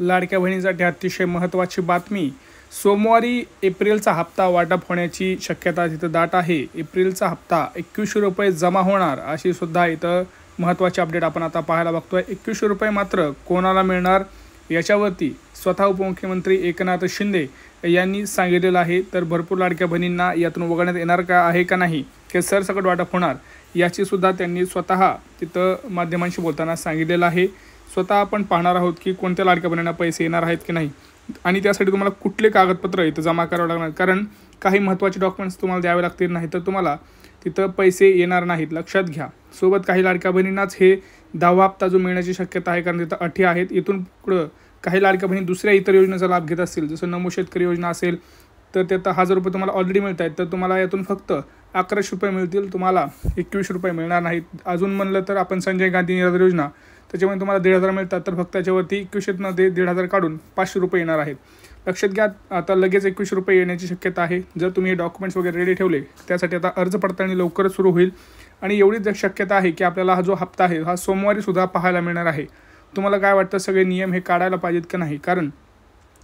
लाडक्या बहिणीसाठी अतिशय महत्त्वाची बातमी। सोमवारी एप्रिलचा हप्ता वाटप होण्याची शक्यता तिथं दाट आहे। एप्रिलचा हप्ता 2100 रुपये जमा होणार अशी सुद्धा इथं महत्त्वाची अपडेट आपण आता पाहायला बघतोय। 2100 रुपये मात्र कोणाला मिळणार याच्यावरती स्वतः उपमुख्यमंत्री एकनाथ शिंदे यांनी सांगितलेलं आहे। तर भरपूर लाडक्या बहिणींना यातून वगळण्यात येणार का आहे का नाही की सरसकट वाटप होणार याची सुद्धा त्यांनी स्वतः तिथं माध्यमांशी बोलताना सांगितलेलं आहे। स्वतः आपण पाहणार आहोत की कोणत्या लाडक्या बहिणींना पैसे येणार आहेत की नाही आणि त्यासाठी तुम्हाला कुठले कागदपत्र इथं जमा करावे लागणार, कारण काही महत्त्वाचे डॉक्युमेंट्स तुम्हाला द्यावे लागतील, नाही तर तुम्हाला तिथं पैसे येणार नाहीत, लक्षात घ्या। सोबत काही लाडक्या बहिणींनाच हे 10वा हप्ता जो मिळण्याची शक्यता आहे, कारण तिथं अटी आहेत। इथून पुढं काही लाडक्या बहिणी दुसऱ्या इतर योजनेचा लाभ घेत असतील, जसं नमो शेतकरी योजना असेल तर त्यात 1000 रुपये तुम्हाला ऑलरेडी मिळत आहेत, तर तुम्हाला यातून फक्त 1100 रुपये मिळतील, तुम्हाला 2100 रुपये मिळणार नाहीत। अजून म्हणलं तर आपण संजय गांधी निराधार योजना, त्याच्यामुळे तुम्हाला 1500 मिळतात, तर फक्त त्याच्यावरती 2100मध्ये 1500 काढून 500 रुपये येणार आहेत। लक्षात घ्या, आता लगेच 2100 रुपये येण्याची शक्यता आहे। जर तुम्ही हे डॉक्युमेंट्स वगैरे रेडी ठेवले, त्यासाठी आता अर्ज पडताळणी लवकरच सुरू होईल आणि एवढीच शक्यता आहे की आपल्याला हा जो हप्ता आहे हा सोमवारी सुद्धा पाहायला मिळणार आहे। तुम्हाला काय वाटतं, सगळे नियम हे काढायला पाहिजेत का नाही? कारण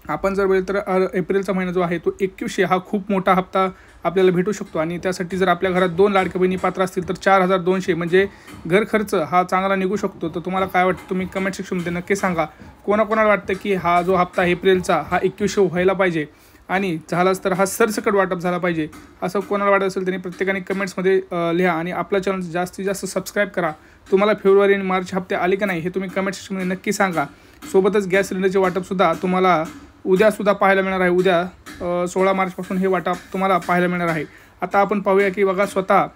आपण जर बघितलं तर एप्रिलचा महिना जो आहे तो 2100 हा खूप मोठा हप्ता आपल्याला भेटू शकतो आणि त्यासाठी जर आपल्या घरात 2 लाडक्या बहिणी पात्र असतील तर 4200 म्हणजे घर खर्च हा चांगला निघू शकतो। तर तुम्हाला काय वाटतं, तुम्ही कमेंट सेक्शनमध्ये नक्की सांगा। कोणाकोणाला वाटतं की हा जो हप्ता एप्रिलचा हा 2100 व्हायला पाहिजे आणि झालाच तर हा सरसकट वाटप झाला पाहिजे, असं कोणाला वाटत असेल त्यांनी प्रत्येकाने कमेंट्समध्ये लिहा आणि आपलं चॅनल जास्तीत जास्त सबस्क्राईब करा। तुम्हाला फेब्रुवारी आणि मार्च हप्ते आले का नाही हे तुम्ही कमेंट सेक्शनमध्ये नक्की सांगा। सोबतच गॅस सिलेंडरचे वाटपसुद्धा तुम्हाला उद्यासुद्धा पाहायला मिळणार आहे। उद्या 16 मार्चपासून हे वाटप तुम्हाला पाहायला मिळणार आहे। आता आपण पाहूया की बघा, स्वतः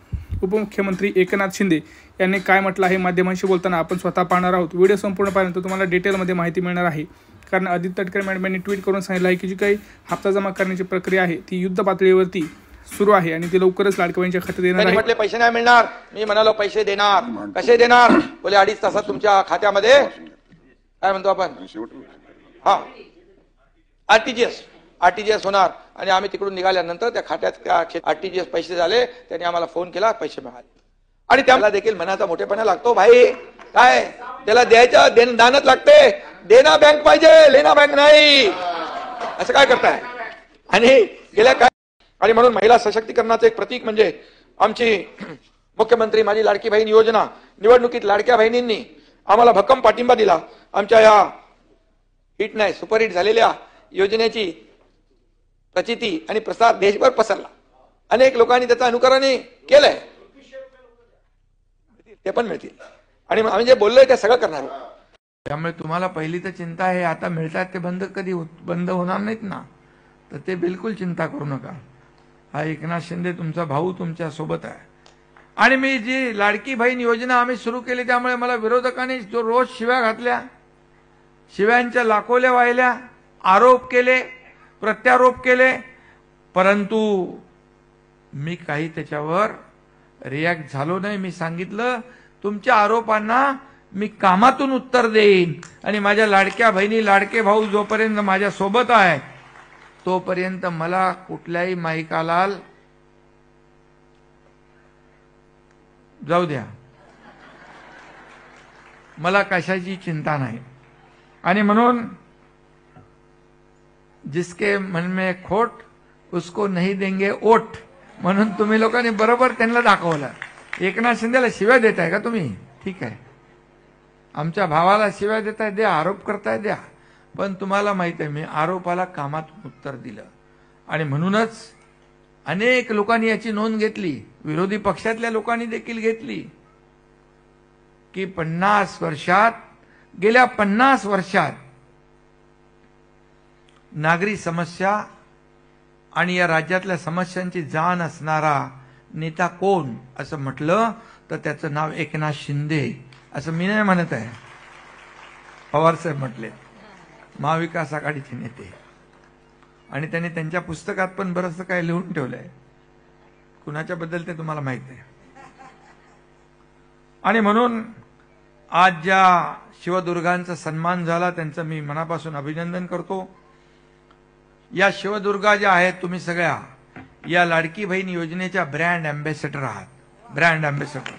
उपमुख्यमंत्री एकनाथ शिंदे यांनी काय म्हटलं आहे माध्यमांशी बोलताना आपण स्वतः पाहणार आहोत। व्हिडिओ संपूर्ण पाहिल्यानंतर तुम्हाला डिटेलमध्ये माहिती मिळणार आहे, कारण आदित्य तटकरे मॅडम यांनी ट्विट करून सांगितलं आहे की जी काही हप्ता जमा करण्याची प्रक्रिया आहे ती युद्ध पातळीवरती सुरू आहे आणि ती लवकरच लाडक्या बहिणींच्या खात्यात येणार आहे। म्हटले पैसे नाही मिळणार, मी म्हणालो पैसे देणार, कसे देणार? बोले 2.5 तासात तुमच्या खात्यामध्ये काय म्हणतो आपण, हा आरटीजीएस होणार आणि आम्ही तिकडून निघाल्यानंतर त्या खात्यात आरटीजीएस पैसे झाले, त्यांनी आम्हाला फोन केला, पैसे मिळाले। आणि त्याला देखील मनाचा मोठेपणा लागतो भाई, काय त्याला द्यायचं दानच लागते, देना बँक पाहिजे, लेना बँक नाही, असं काय करताय? आणि गेल्या काय आणि म्हणून महिला सशक्तीकरणाचं एक प्रतीक म्हणजे आमची मुख्यमंत्री माझी लाडकी बहीण योजना निवडणुकीत लाडक्या बहिणींनी आम्हाला भक्कम पाठिंबा दिला। आमच्या या हिट नाही सुपरहिट झालेल्या योजनेची प्रचिती आणि प्रसार देशभर पसरला, अनेक लोकांनी त्याचं अनुकरण केलंय, ते पण मिळतील आणि आम्ही जे बोललोय ते सगळं करणार आहोत। त्यामुळे तुम्हाला पहिली तर चिंता आहे, आता मिळतात ते कधी बंद होणार नाहीत ना, तर ते बिलकुल चिंता करू नका। हा एकनाथ शिंदे तुमचा भाऊ तुमच्या सोबत आहे। आणि मी जी लाडकी बहीण योजना आम्ही सुरू केली त्यामुळे मला विरोधकांनी जो रोज शिव्या घातल्या, शिव्यांच्या लाखोल्या वाहिल्या, आरोप केले, प्रत्यारोप केले, परंतु मी काही त्याच्यावर रिॲक्ट झालो नाही। मी सांगितलं तुमच्या आरोपांना मी कामातून उत्तर देईन आणि माझ्या लाडक्या बहिणी लाडके भाऊ जोपर्यंत माझ्या सोबत आहे तोपर्यंत मला कुठल्याही माईकाला जाऊ द्या, मला कशाची चिंता नाही। आणि म्हणून जिसके मन में खोट उसको नहीं देंगे ओट, म्हणून तुम्ही लोकांनी बरोबर त्यांना दाखवलं। एकनाथ शिंदेला शिव्या देताय का तुम्ही? ठीक आहे, आमच्या भावाला शिव्या देताय द्या, आरोप करताय द्या, पण तुम्हाला माहित आहे मी आरोपाला कामातून उत्तर दिलं। आणि म्हणूनच अनेक लोकांनी याची नोंद घेतली, विरोधी पक्षातल्या लोकांनी देखील घेतली की गेल्या 50 वर्षात नागरी समस्या आणि या राज्यातल्या समस्यांची जाण असणारा नेता कोण असं म्हटलं तर त्याचं नाव एकनाथ शिंदे, असं मी नाही म्हणत आहे, पवारसाहेब म्हटले, महाविकास आघाडीचे नेते। आणि त्यांनी त्यांच्या पुस्तकात पण बरंचसं काय लिहून ठेवलंय, कुणाच्या बद्दल ते तुम्हाला माहित आहे। आणि म्हणून आज ज्या शिवदुर्गांचा सन्मान झाला त्यांचं मी मनापासून अभिनंदन करतो। या शिवदुर्गा ज्या आहेत तुम्ही सगळ्या या लाडकी बहीण योजनेच्या ब्रँड अँबॅसेडर आहात, ब्रँड अँबॅसेडर,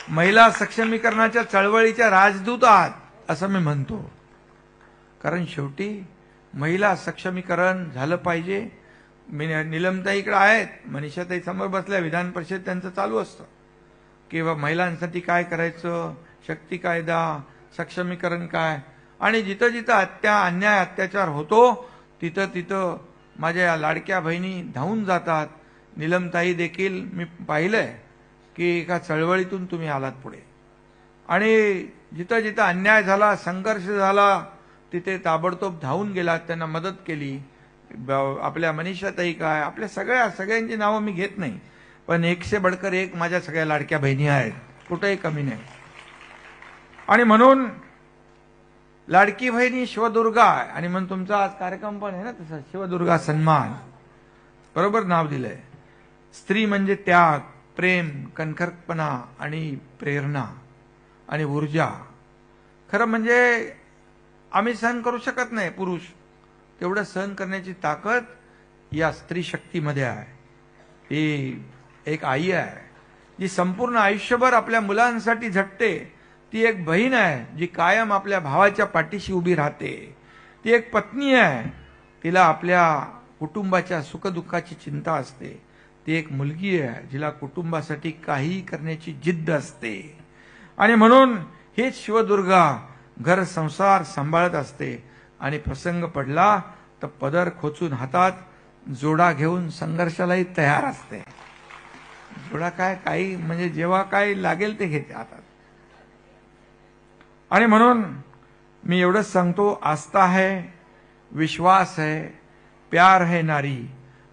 महिला सक्षमीकरणाच्या चळवळीच्या राजदूत आहात असं मी म्हणतो। कारण शेवटी महिला सक्षमीकरण झालं पाहिजे. निलमताईकडे आहेत, मनीषाताई समोर बसल्या, विधान परिषद त्यांचं चालू असतं की महिलांसाठी काय करायचं, शक्ती कायदा, सक्षमीकरण काय. आणि जिथं जिथं अन्याय अत्याचार होतो तिथं माझ्या या लाडक्या बहिणी धावून जातात. निलमताई देखील मी पाहिलंय की एका चळवळीतून तुम्ही आलात पुढे, आणि जिथं जिथं अन्याय झाला, संघर्ष झाला, तिथे ताबडतोब धावून गेलात, त्यांना मदत केली. आपल्या मनीषाताई काय, आपल्या सगळ्यांची नावं मी घेत नाही, पण 100 बडकर 1 माझ्या सगळ्या लाडक्या बहिणी आहेत, कुठेही कमी नाही. आणि म्हणून लाडकी बहिणी शिवदुर्गा, आणि म्हणून तुमचा आज कार्यक्रम पण आहे ना तसा, शिवदुर्गा सन्मान, बरोबर नाव दिलंय. स्त्री म्हणजे त्याग, प्रेम, कणखरपणा आणि प्रेरणा आणि ऊर्जा. खरं म्हणजे आम्ही सहन करू शकत नाही पुरुष, तेवढं सहन करण्याची ताकद या स्त्री शक्तीमध्ये आहे. ही एक आई आहे जी संपूर्ण आयुष्यभर आपल्या मुलांसाठी झटते. ती एक बहीण आहे जी कायम आपल्या भावाच्या पाठीशी उभी राहते. ती एक पत्नी आहे, तिला आपल्या कुटुंबाच्या सुखदुःखाची चिंता असते. ती एक मुलगी आहे जिला कुटुंबासाठी काही करण्याची जिद्द असते. आणि म्हणून हीच शिवदुर्गा घर संसार सांभाळत असते, आणि प्रसंग पडला तर पदर खोचून हातात जोडा घेऊन संघर्षालाही तयार असते. जोडा काय, काही म्हणजे जेव्हा काय लागेल ते घेते हातात. आणि म्हणून मी एवढंच सांगतो, आस्था है, विश्वास है, प्यार है नारी.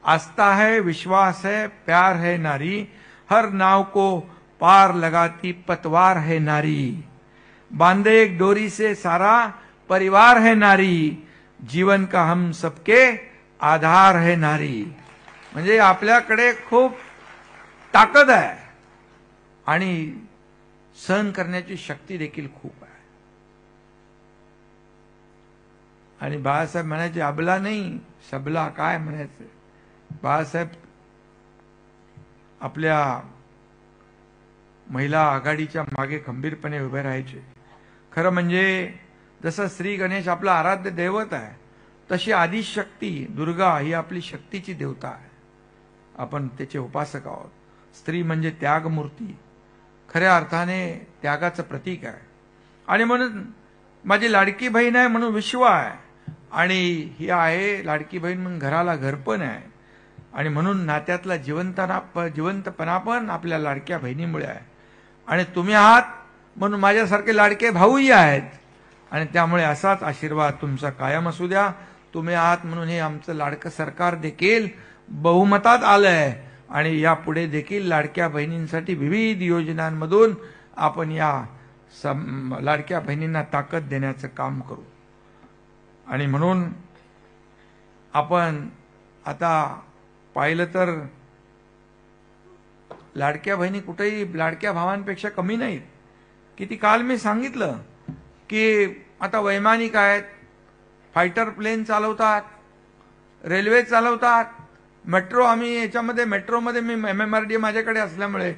आस्था है, विश्वास है, प्यार है नारी. हर नाव को पार लगाती पतवार है नारी. बांधे एक डोरी से सारा परिवार है नारी. जीवन का हम सबके आधार है नारी. म्हणजे आपल्याकडे खूप ताकद आहे आणि सहन करण्याची शक्ती देखील खूप आहे. आणि बाळासाहेब म्हणायचे, अबला नाही सबला, काय म्हणायचं. बाळासाहेब आपल्या महिला आघाडीच्या मागे खंबीरपणे उभे राहायचे. खरं म्हणजे जसं श्री गणेश आपला आराध्य दैवत आहे, तशी आदिशक्ती दुर्गा ही आपली शक्तीची देवता आहे. आपण त्याचे उपासक आहोत. स्त्री म्हणजे त्यागमूर्ती, खऱ्या अर्थाने त्यागाचं प्रतीक आहे. आणि म्हणून माझी लाडकी बहीण आहे म्हणून विश्व आहे, आणि ही आहे लाडकी बहीण म्हणून घराला घरपण आहे. आणि म्हणून नात्यातला जिवंतपणा पण आपल्या लाडक्या बहिणीमुळे आहे. आणि तुम्ही आहात म्हणून माझ्यासारखे लाडके भाऊही आहेत, आणि त्यामुळे असाच आशीर्वाद तुमचा कायम असू द्या. तुम्ही आहात म्हणून हे आमचं लाडकं सरकार देखील बहुमतात आलंय, आणि यापुढे देखील लाडक्या बहिणींसाठी विविध योजनांमधून आपण या लाडक्या बहिणींना ताकद देण्याचं काम करू. आणि म्हणून आपण आता पाहिलं तर लाडक्या बहिणी कुठेही लाडक्या भावांपेक्षा कमी नाहीत. किती काल मी सांगितलं की आता वैमानिक आहेत, फायटर प्लेन चालवतात, रेल्वे चालवतात, मेट्रो, आम्ही याच्यामध्ये मेट्रोमध्ये मी MMRDA माझ्याकडे असल्यामुळे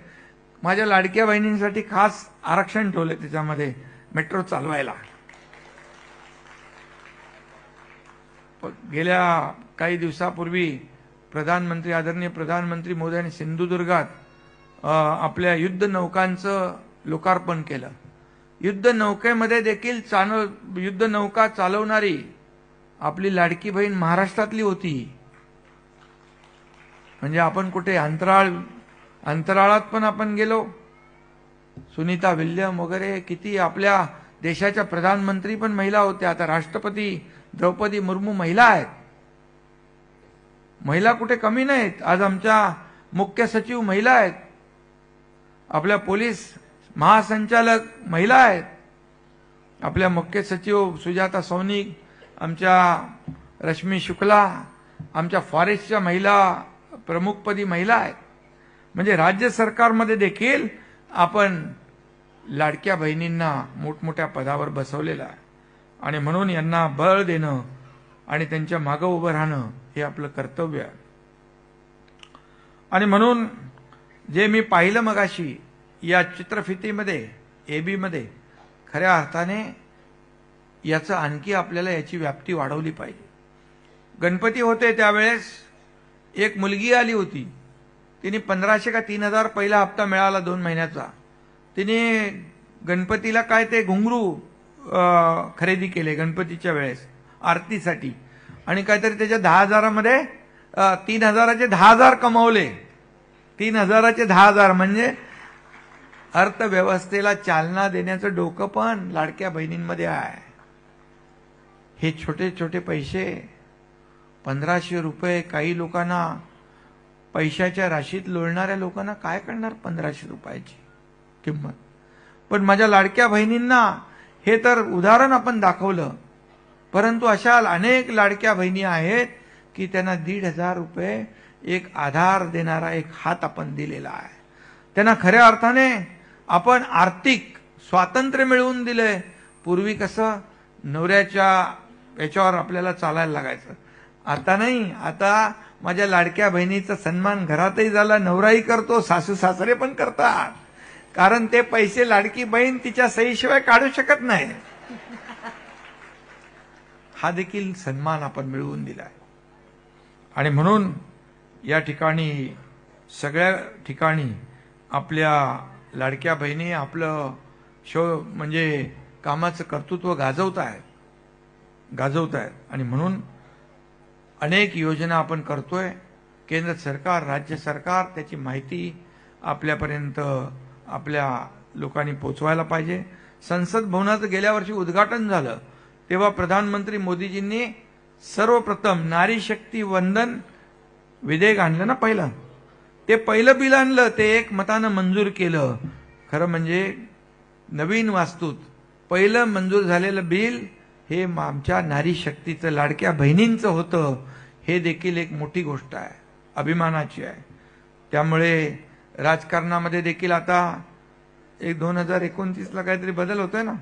माझ्या लाडक्या बहिणींसाठी खास आरक्षण ठेवले त्याच्यामध्ये मेट्रो चालवायला. गेल्या काही दिवसापूर्वी आदरणीय प्रधानमंत्री मोदयांनी सिंधुदुर्गात आपल्या युद्ध नौकांचं लोकार्पण केलं. युद्ध नौकेमध्ये देखील युद्ध नौका चालवणारी आपली लाडकी बहीण महाराष्ट्रातली होती. म्हणजे आपण कुठे अंतराळात पण आपण गेलो. सुनीता विल्यम वगैरे किती आपल्या देशाच्या प्रधानमंत्री पण महिला होत्या. आता राष्ट्रपती द्रौपदी मुर्मू महिला आहेत. महिला कुठे कमी नाहीत. आज आमच्या मुख्य सचिव महिला आहेत, आपल्या पोलीस महासंचालक महिला आहेत, आपल्या मुख्य सचिव सुजाता सौनिक, आमच्या रश्मी शुक्ला, आमच्या फॉरेस्टच्या महिला प्रमुखपदी महिला आहेत. म्हणजे राज्य सरकारमध्ये देखील आपण लाडक्या बहिणींना मोठमोठ्या पदावर बसवलेलं आहे. आणि म्हणून यांना बळ देणं आणि त्यांच्या मागं उभं राहणं हे आपलं कर्तव्य आहे. आणि म्हणून जे मी पाहिलं मगाशी या चित्रफितीमध्ये AB मध्ये, खऱ्या अर्थाने याचं आणखी आपल्याला याची व्याप्ती वाढवली पाहिजे. गणपती होते त्यावेळेस एक मुलगी आली होती, तिने 1500 का 3000 पहिला हप्ता मिळाला 2 महिन्याचा. तिने गणपतीला काय ते घुंगरू खरेदी केले गणपतीच्या वेळेस आरतीसाठी, आणि काहीतरी त्याच्या 10,000 मध्ये 3,000चे 10,000 कमावले. 3,000चे 10,000 म्हणजे अर्थव्यवस्थेला चालना देण्याचं डोकं पण लाडक्या बहिणींमध्ये आहे. हे छोटे छोटे पैसे 1500 रुपये काही लोकांना, पैशाच्या राशीत लोळणाऱ्या लोकांना काय करणार 1500 रुपयाची किंमत. पण माझ्या लाडक्या बहिणींना हे तर उदाहरण आपण दाखवलं, परंतु अशा अनेक लाडक्या बहिणी आहेत की त्यांना 1,500 रुपये एक आधार देणारा एक हात आपण दिलेला आहे. त्यांना खऱ्या अर्थाने आपण आर्थिक स्वातंत्र्य मिळवून दिले. पूर्वी कसं नवऱ्याच्या याच्यावर आपल्याला चालायला लागायचं, आता नाही. आता माझ्या लाडक्या बहिणीचा सन्मान घरातही झाला, नवराही करतो, सासू सासरे पण करतात, कारण ते पैसे लाडकी बहीण तिच्या सहीशिवाय काढू शकत नाही. हा देखील सन्मान आपण मिळवून दिलाय. आणि म्हणून या ठिकाणी सगळ्या ठिकाणी आपल्या लाडक्या बहिणी आपलं म्हणजे कामाचं कर्तृत्व गाजवत आहेत. आणि म्हणून अनेक योजना आपण करतोय. केंद्र सरकार, राज्य सरकार त्याची माहिती आपल्यापर्यंत आपल्या लोकांनी पोचवायला पाहिजे. संसद भवनाचं गेल्या वर्षी उद्घाटन झालं तेव्हा प्रधानमंत्री मोदीजींनी सर्वप्रथम नारी शक्ती वंदन विधेयक आणलं ना. ते पहिलं बिल आणलं, ते एक मतानं मंजूर केलं. खरं म्हणजे नवीन वास्तूत पहिलं मंजूर झालेलं बिल हे आमच्या नारी शक्तीचं, लाडक्या बहिणींचं होतं. हे देखील एक मोठी गोष्ट आहे, अभिमानाची आहे. त्यामुळे राजकारणामध्ये देखील आता 2029ला काहीतरी बदल होतोय ना,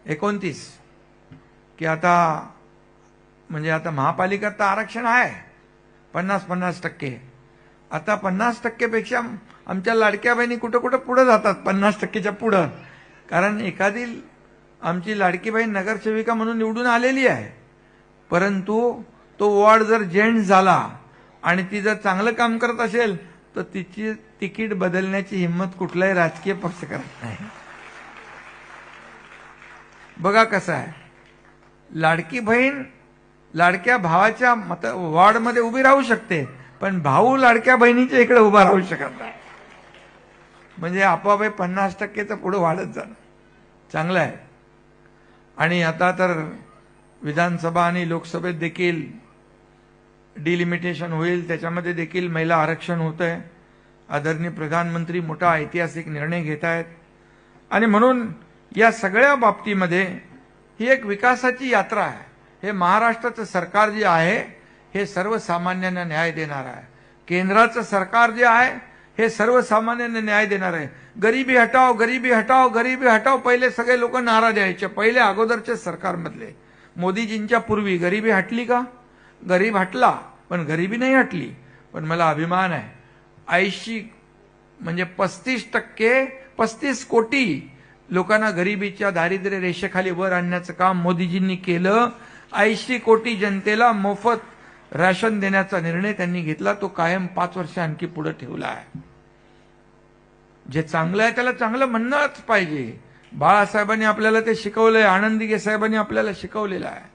29 की आता म्हणजे आता महापालिकेत तर आरक्षण आहे 50-50%. आता 50% पेक्षा आमच्या लाडक्या बहिणी कुठं कुठं पुढे जातात, 50%च्या पुढं. कारण एखादी आमची लाडकी बहीण नगरसेविका म्हणून निवडून आलेली आहे, परंतु तो वॉर्ड जर जेंट्स झाला आणि ती जर चांगलं काम करत असेल तर तिची तिकीट बदलण्याची हिंमत कुठलाही राजकीय पक्ष करत नाही. बघा कसं आहे, लाडकी बहीण लाडक्या भावाच्या वॉर्डमध्ये उभी राहू शकते, पण भाऊ लाडक्या बहिणीच्या इकडे उभा राहू शकत नाही. म्हणजे आपोआप 50%चं पुढे वाढत जाणं चांगलं आहे. आणि आता तर विधानसभा आणि लोकसभेत देखील डिलिमिटेशन होईल, त्याच्यामध्ये देखील महिला आरक्षण होत आहे. आदरणीय प्रधानमंत्री मोठा ऐतिहासिक निर्णय घेत आहेत. आणि म्हणून या सगळ्या बाबतीमध्ये ही एक विकासाची यात्रा आहे. हे महाराष्ट्राचं सरकार जे आहे हे सर्वसामान्यांना न्याय देणार आहे. केंद्राचं सरकार जे आहे हे सर्वसामान्यांना न्याय देणार आहे. गरिबी हटाव, गरिबी हटाव, गरिबी हटाव पहिले सगळे लोक नारा द्यायचे, पहिले अगोदरचे सरकारमधले. मोदीजींच्या पूर्वी गरिबी हटली का? गरीब हटला, पण गरिबी नाही हटली. पण मला अभिमान आहे, 80 म्हणजे 35 कोटी लोकांना गरिबीच्या दारिद्र्य रेषेखाली वर आणण्याचं काम मोदीजींनी केलं. 80 कोटी जनतेला मोफत राशन देण्याचा निर्णय त्यांनी घेतला. तो कायम 5 वर्ष आणखी पुढे ठेवला आहे. जे चांगलं आहे त्याला चांगलं म्हणणंच पाहिजे. बाळासाहेबांनी आपल्याला ते शिकवलंय, आनंद दिघे साहेबांनी आपल्याला शिकवलेलं आहे.